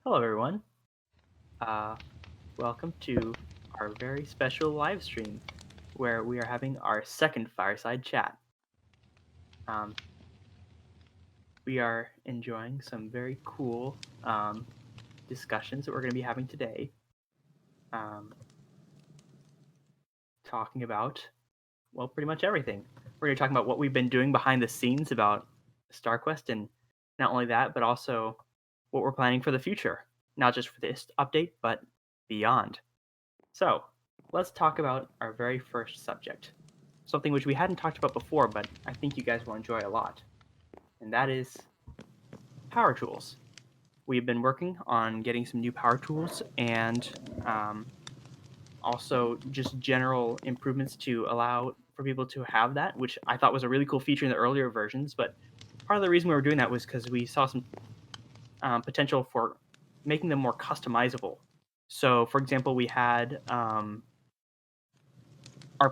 Hello, everyone. Uh, Welcome to our very special live stream where we are having our second fireside chat. Um, we are enjoying some very cool discussions that we're going to be having today, um, talking about, well, pretty much everything. We're going to be talking about what we've been doing behind the scenes about StarQuest, and not only that, but also what we're planning for the future, not just for this update, but beyond. So, let's talk about our very first subject, something which we hadn't talked about before, but I think you guys will enjoy a lot, and that is power tools. We've been working on getting some new power tools and also just general improvements to allow for people to have that, which I thought was a really cool feature in the earlier versions. But part of the reason we were doing that was because we saw some potential for making them more customizable. So, for example, we had our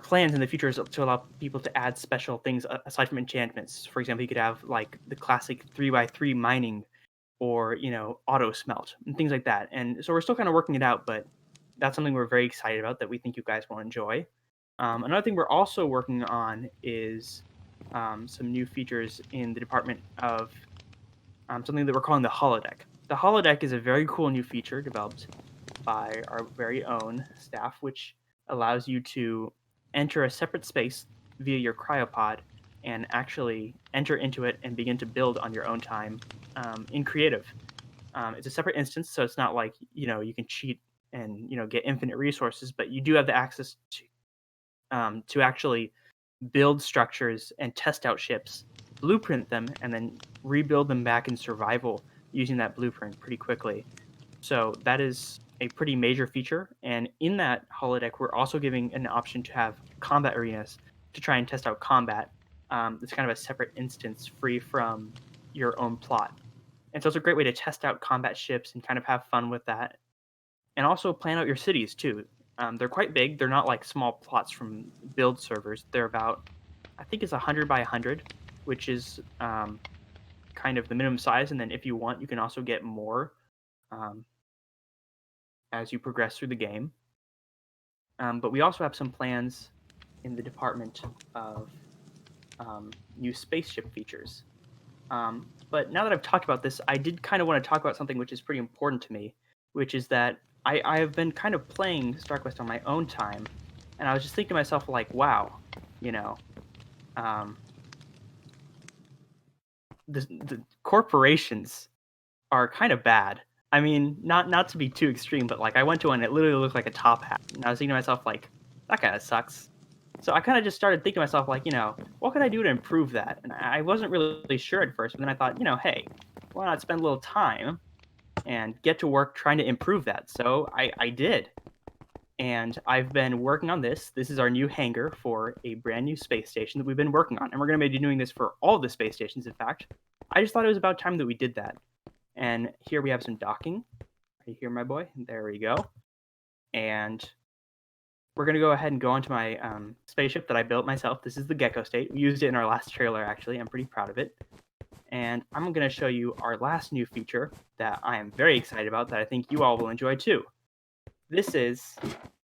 plans in the future is to allow people to add special things aside from enchantments. For example, you could have like the classic 3x3 mining or, auto smelt and things like that. And so we're still kind of working it out, but that's something we're very excited about that we think you guys will enjoy. Another thing we're also working on is some new features in the department of something that we're calling the holodeck. The holodeck is a very cool new feature developed by our very own staff, which allows you to enter a separate space via your cryopod and actually enter into it and begin to build on your own time in creative. It's a separate instance, so it's not like you can cheat and get infinite resources, but you do have the access to actually build structures and test out ships, blueprint them, and then rebuild them back in survival using that blueprint pretty quickly. So that is a pretty major feature. And in that holodeck, we're also giving an option to have combat arenas to try and test out combat. It's kind of a separate instance free from your own plot. And so it's a great way to test out combat ships and kind of have fun with that. And also plan out your cities too. They're quite big. They're not like small plots from build servers. They're about, I think it's 100 by 100, which is kind of the minimum size. And then if you want, you can also get more um, as you progress through the game. But we also have some plans in the department of new spaceship features. But now that I've talked about this, I did kind of want to talk about something which is pretty important to me, which is that I have been kind of playing StarQuest on my own time, and I was just thinking to myself, like, wow, you know, um, the corporations are kind of bad. I mean, not to be too extreme, but like I went to one, it literally looked like a top hat, and I was thinking to myself, like, that kind of sucks. So I kind of just started thinking to myself, like, what could I do to improve that? And I wasn't really sure at first, but then I thought, hey, why not spend a little time and get to work trying to improve that? So I did. And I've been working on this. This is our new hangar for a brand new space station that we've been working on. And we're going to be doing this for all the space stations, in fact. I just thought it was about time that we did that. And here we have some docking. Right here, my boy. There we go. And we're going to go ahead and go onto my spaceship that I built myself. This is the Gecko State. We used it in our last trailer, actually. I'm pretty proud of it. And I'm going to show you our last new feature that I am very excited about that I think you all will enjoy too. This is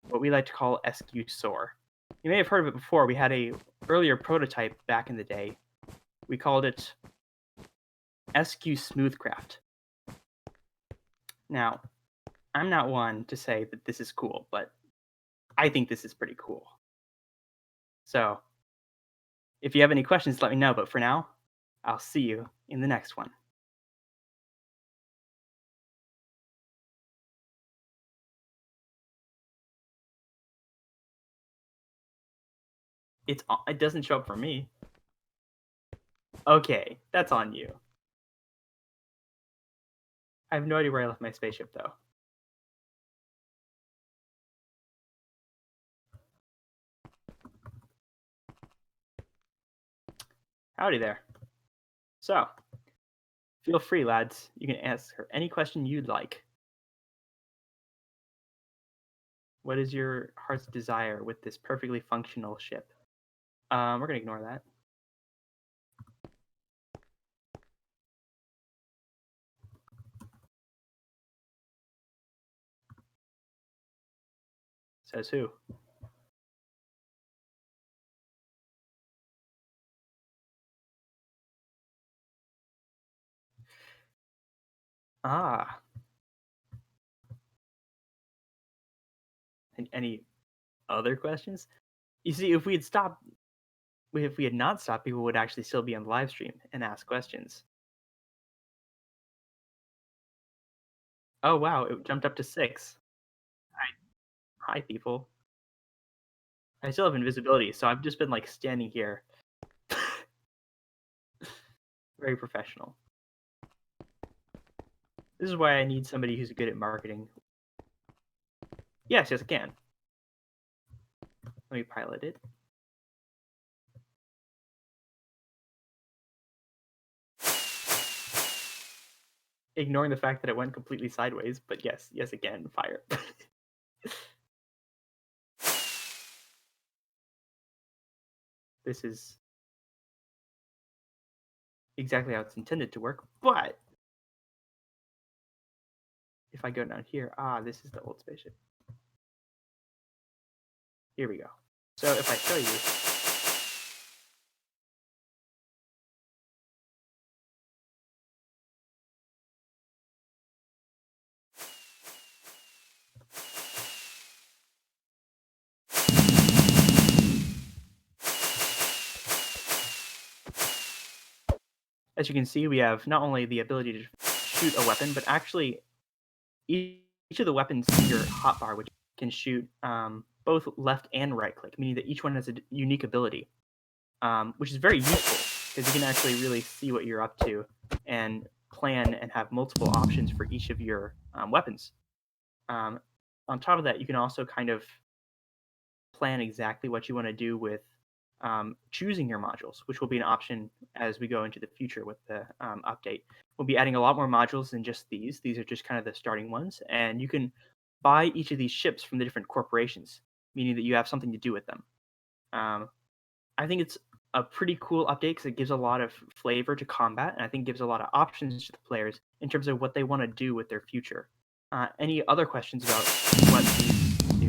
what we like to call SQSoar. You may have heard of it before. We had a earlier prototype back in the day. We called it SQ Smoothcraft. Now, I'm not one to say that this is cool, but I think this is pretty cool. So, if you have any questions, let me know. But for now, I'll see you in the next one. It doesn't show up for me. Okay, that's on you. I have no idea where I left my spaceship though. Howdy there. So, feel free, lads. You can ask her any question you'd like. What is your heart's desire with this perfectly functional ship? We're gonna ignore that. Says who? Ah, and any other questions? You see, if we had not stopped, people would actually still be on the live stream and ask questions. Oh wow, it jumped up to 6. Hi, hi people. I still have invisibility, so I've just been like standing here. Very professional. This is why I need somebody who's good at marketing. Yes, yes, I can. Let me pilot it. Ignoring the fact that it went completely sideways, but yes, yes, again, fire. This is exactly how it's intended to work, but if I go down here, this is the old spaceship. Here we go. So if I show you, as you can see, we have not only the ability to shoot a weapon, but actually each of the weapons in your hotbar, which can shoot both left and right click, meaning that each one has a unique ability, which is very useful because you can actually really see what you're up to and plan and have multiple options for each of your weapons. Um, on top of that, you can also kind of plan exactly what you want to do with choosing your modules, which will be an option as we go into the future with the update. We'll be adding a lot more modules than just these. These are just kind of the starting ones, and you can buy each of these ships from the different corporations, meaning that you have something to do with them. Um, I think it's a pretty cool update because it gives a lot of flavor to combat, and I think gives a lot of options to the players in terms of what they want to do with their future. Any other questions about what these do?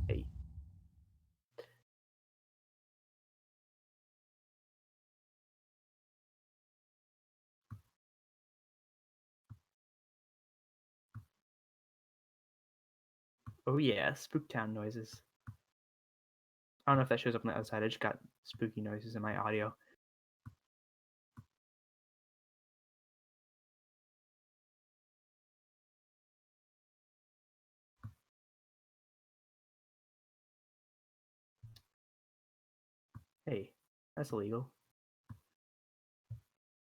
Hey, oh yeah, Spooktown noises. I don't know if that shows up on the outside. I just got spooky noises in my audio. Hey, that's illegal.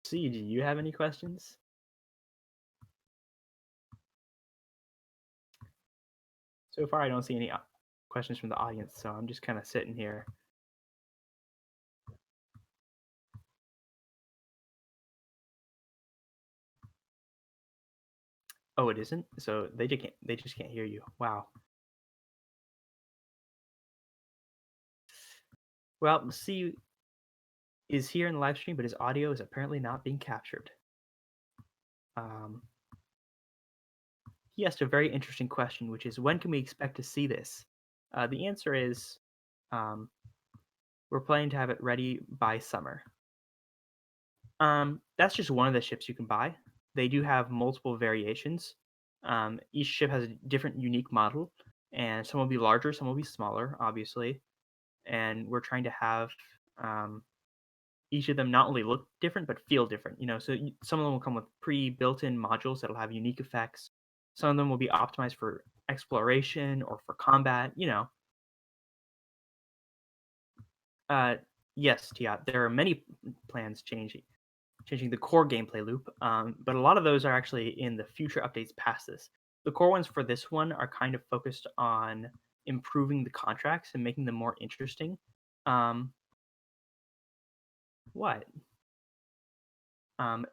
See, do you have any questions? So far, I don't see any questions from the audience, so I'm just kind of sitting here. Oh, it isn't. So they just can't hear you. Wow. Well, C is here in the live stream, but his audio is apparently not being captured. Um, he asked a very interesting question, which is when can we expect to see this? The answer is um, we're planning to have it ready by summer. That's just one of the ships you can buy. They do have multiple variations. Each ship has a different unique model, and some will be larger, some will be smaller, obviously. And we're trying to have um, each of them not only look different but feel different. So some of them will come with pre-built-in modules that'll have unique effects. Some of them will be optimized for exploration or for combat. Uh, yes, Tiat, there are many plans changing the core gameplay loop, but a lot of those are actually in the future updates past this. The core ones for this one are kind of focused on improving the contracts and making them more interesting. Um, what? Um,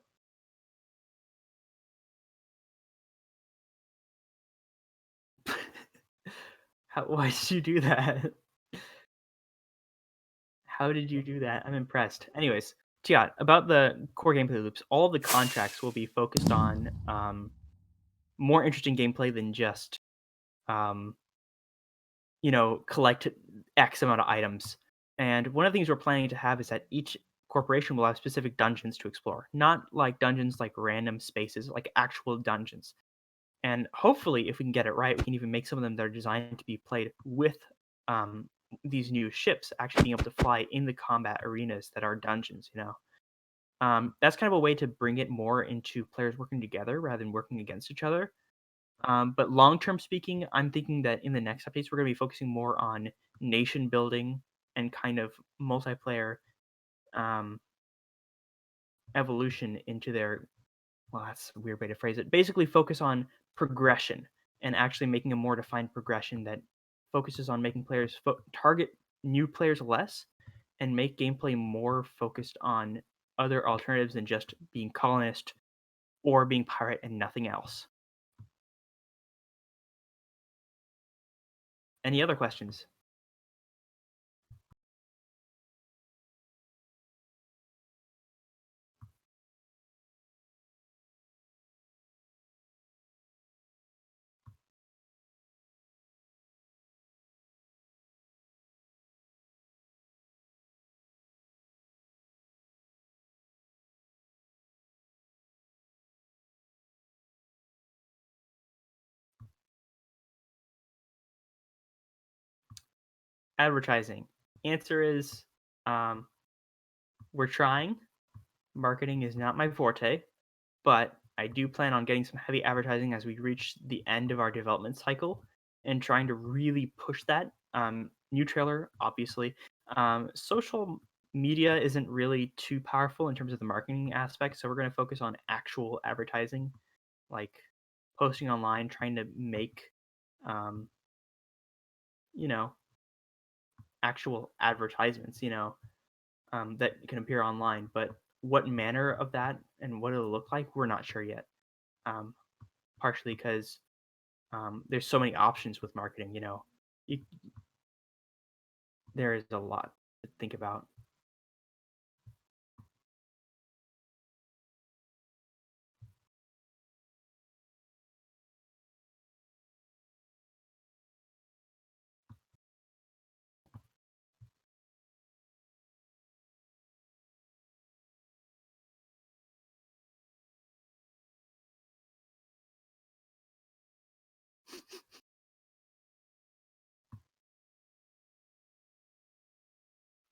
why did you do that? How did you do that? I'm impressed. Anyways, Tiat, about the core gameplay loops, all of the contracts will be focused on more interesting gameplay than just um, collect X amount of items. And one of the things we're planning to have is that each corporation will have specific dungeons to explore, not like dungeons like random spaces, like actual dungeons. And hopefully, if we can get it right, we can even make some of them that are designed to be played with um, these new ships actually being able to fly in the combat arenas that are dungeons. That's kind of a way to bring it more into players working together rather than working against each other. But long term speaking, I'm thinking that in the next updates, we're going to be focusing more on nation building and kind of multiplayer um, evolution into their, well, that's a weird way to phrase it. Basically, focus on progression and actually making a more defined progression that focuses on making players target new players less and make gameplay more focused on other alternatives than just being colonist or being pirate and nothing else. Any other questions? Advertising. Answer is um, we're trying. Marketing is not my forte, but I do plan on getting some heavy advertising as we reach the end of our development cycle and trying to really push that. New trailer, obviously. Social media isn't really too powerful in terms of the marketing aspect, so we're going to focus on actual advertising, like posting online, trying to make, um, you know, actual advertisements, that can appear online. But what manner of that and what it'll look like, we're not sure yet. Um, Partially because there's so many options with marketing. You, there is a lot to think about.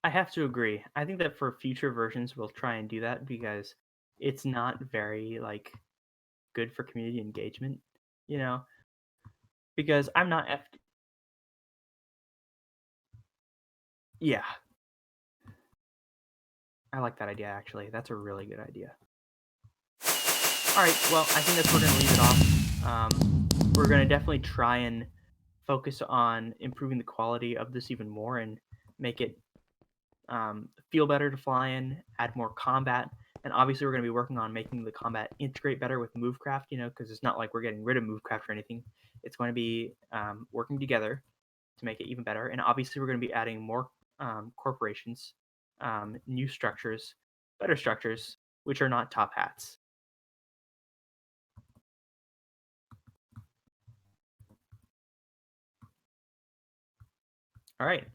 I have to agree. I think that for future versions, we'll try and do that because it's not very good for community engagement. You know, because I'm not Yeah, I like that idea actually. That's a really good idea. All right, well, I think that's where we're gonna leave it off. We're gonna definitely try and focus on improving the quality of this even more and make it feel better to fly in, add more combat, and obviously we're going to be working on making the combat integrate better with Movecraft. Because it's not like we're getting rid of Movecraft or anything. It's going to be working together to make it even better, and obviously we're going to be adding more corporations, new structures, better structures, which are not top hats. All right.